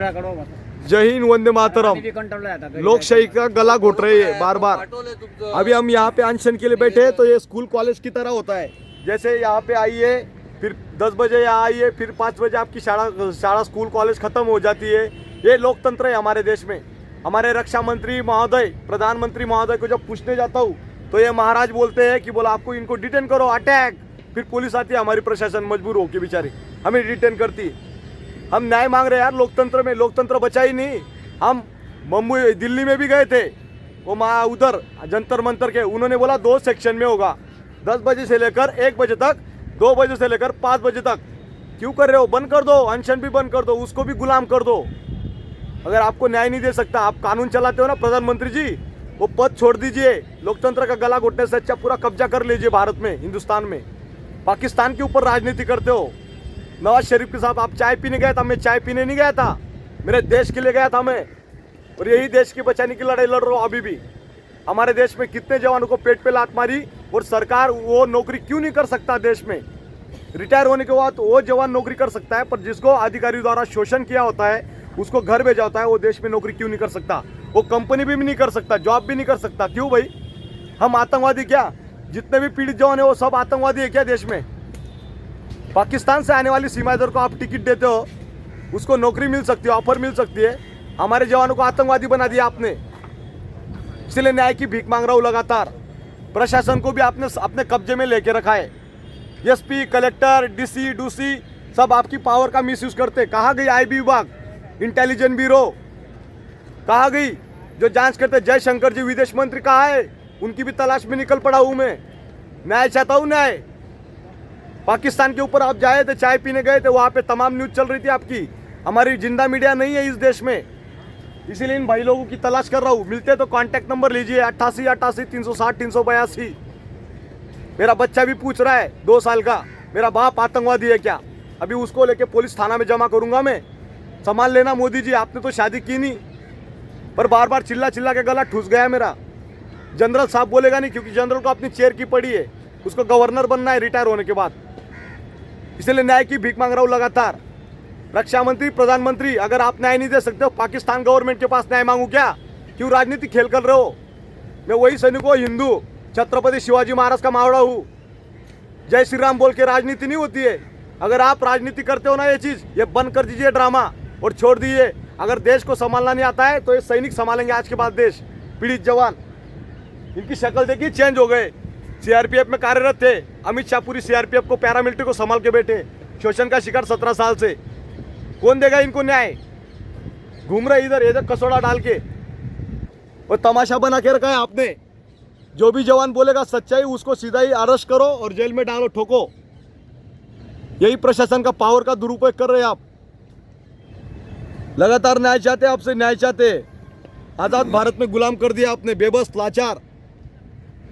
जय हिंद, वंदे मातरम। लोकशाही का गला घोट रहे हैं बार बार। अभी हम यहाँ पे अनशन के लिए बैठे हैं, तो ये स्कूल कॉलेज की तरह होता है। जैसे यहाँ पे आइए, फिर 10 बजे यहाँ आइए, फिर 5 बजे आपकी शाला स्कूल कॉलेज खत्म हो जाती है। ये लोकतंत्र है हमारे देश में। हमारे रक्षा मंत्री महोदय, प्रधानमंत्री महोदय को जब पूछने जाता हूँ तो ये महाराज बोलते हैं कि बोला आपको इनको डिटेन करो, अटैक। फिर पुलिस आती है, हमारी प्रशासन मजबूर होके बेचारी हमें डिटेन करती है। हम न्याय मांग रहे हैं यार लोकतंत्र में। लोकतंत्र बचा ही नहीं। हम मुंबई दिल्ली में भी गए थे, वो उधर जंतर मंतर के, उन्होंने बोला 2 सेक्शन में होगा, 10 बजे से लेकर 1 बजे तक, 2 बजे से लेकर 5 बजे तक। क्यों कर रहे हो? बंद कर दो, अनशन भी बंद कर दो, उसको भी गुलाम कर दो। अगर आपको न्याय नहीं दे सकता, आप कानून चलाते हो ना प्रधानमंत्री जी, वो पद छोड़ दीजिए। लोकतंत्र का गला घोटने से अच्छा पूरा कब्जा कर लीजिए भारत में, हिंदुस्तान में। पाकिस्तान के ऊपर राजनीति करते हो। नवाज शरीफ के साथ आप चाय पीने गए था, मैं चाय पीने नहीं गया था, मेरे देश के लिए गया था मैं। और यही देश की बचाने की लड़ाई लड़ रहा हूँ अभी भी। हमारे देश में कितने जवानों को पेट पे लात मारी, और सरकार वो नौकरी क्यों नहीं कर सकता देश में? रिटायर होने के बाद वो जवान नौकरी कर सकता है, पर जिसको अधिकारी द्वारा शोषण किया होता है, उसको घर भेजा होता है, वो देश में नौकरी क्यों नहीं कर सकता? वो कंपनी भी नहीं कर सकता, जॉब भी नहीं कर सकता। क्यों भाई? हम आतंकवादी क्या? जितने भी पीड़ित जवान है वो सब आतंकवादी है क्या देश में? पाकिस्तान से आने वाली सीमाएदार को आप टिकट देते हो, उसको नौकरी मिल सकती है, ऑफर मिल सकती है। हमारे जवानों को आतंकवादी बना दिया आपने। इसलिए न्याय की भीख मांग रहा हूँ लगातार। प्रशासन को भी आपने अपने कब्जे में लेके रखा है। एसपी, कलेक्टर, डीसी, डूसी सब आपकी पावर का मिसयूज करते। कहाँ गई आईबी विभाग, इंटेलिजेंस ब्यूरो कहाँ गई जो जांच करते? जयशंकर जी विदेश मंत्री कहाँ है? उनकी भी तलाश में निकल पड़ा हूँ मैं। न्याय चाहता हूँ, न्याय। पाकिस्तान के ऊपर आप जाए थे, चाय पीने गए थे, वहाँ पे तमाम न्यूज चल रही थी आपकी। हमारी जिंदा मीडिया नहीं है इस देश में, इसीलिए इन भाई लोगों की तलाश कर रहा हूँ। मिलते तो कांटेक्ट नंबर लीजिए 88 88 360 382। मेरा बच्चा भी पूछ रहा है 2 साल का, मेरा बाप आतंकवादी है क्या? अभी उसको लेके पुलिस थाना में जमा करूंगा मैं। संभाल लेना मोदी जी, आपने तो शादी की नहीं, पर बार बार चिल्ला चिल्ला के गला ठुस गया मेरा। जनरल साहब बोलेगा नहीं, क्योंकि जनरल को अपनी चेयर की पड़ी है, उसको गवर्नर बनना है रिटायर होने के बाद। इसलिए न्याय की भीख मांग रहा हूँ लगातार। रक्षा मंत्री, प्रधानमंत्री, अगर आप न्याय नहीं दे सकते हो, पाकिस्तान गवर्नमेंट के पास न्याय मांगू क्या? क्यों राजनीति खेल कर रहे हो? मैं वही सैनिक हूँ, हिंदू, छत्रपति शिवाजी महाराज का मावड़ा हूँ। जय श्री राम बोल के राजनीति नहीं होती है। अगर आप राजनीति करते हो ना, ये चीज ये बंद कर दीजिए ड्रामा, और छोड़ दीजिए। अगर देश को संभालना नहीं आता है तो ये सैनिक संभालेंगे आज के बाद देश। पीड़ित जवान, इनकी शक्ल देखिए, चेंज हो गए। सीआरपीएफ में कार्यरत थे, अमित शाह पूरी सीआरपीएफ को, पैरामिलिट्री को संभाल के बैठे। शोषण का शिकार 17 साल से। कौन देगा इनको न्याय? घूम रहे इधर कसौड़ा डाल के, और तमाशा बना के रखा है आपने। जो भी जवान बोलेगा सच्चाई, उसको सीधा ही अरेस्ट करो और जेल में डालो, ठोको। यही प्रशासन का पावर का दुरुपयोग कर रहे हैं आप। लगातार न्याय चाहते, आपसे न्याय चाहते। आजाद भारत में गुलाम कर दिया आपने, बेबस, लाचार।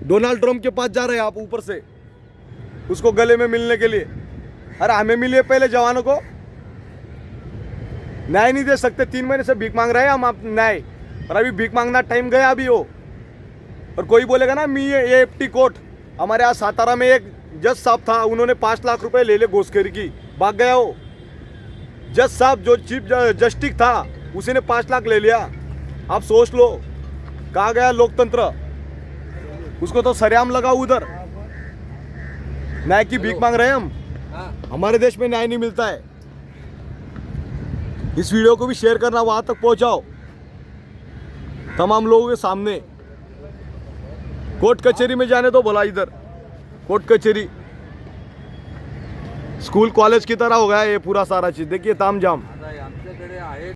डोनाल्ड ट्रंप के पास जा रहे हैं आप ऊपर से, उसको गले में मिलने के लिए। अरे हमें मिलिए पहले, जवानों को। न्याय नहीं दे सकते, 3 महीने से भीख मांग रहे हैं हम आप न्याय, और अभी भीख मांगना टाइम गया अभी हो। और कोई बोलेगा ना मी ये एफटी कोर्ट, हमारे यहाँ सातारा में एक जज साहब था, उन्होंने 5 लाख रुपए ले घूसखोरी की, भाग गया हो। जज साहब जो चीफ जस्टिस था, उसी ने 5 लाख ले लिया। आप सोच लो कहाँ गया लोकतंत्र? उसको तो सरेआम लगा उधर। न्याय की भीख मांग रहे हैं हम। हमारे देश में न्याय नहीं मिलता है। इस वीडियो को भी शेयर करना, वहां तक पहुंचाओ तमाम लोगों के सामने। कोर्ट कचहरी में जाने दो भला, इधर कोर्ट कचहरी स्कूल कॉलेज की तरह हो गया ये पूरा सारा चीज। देखिए तामझाम।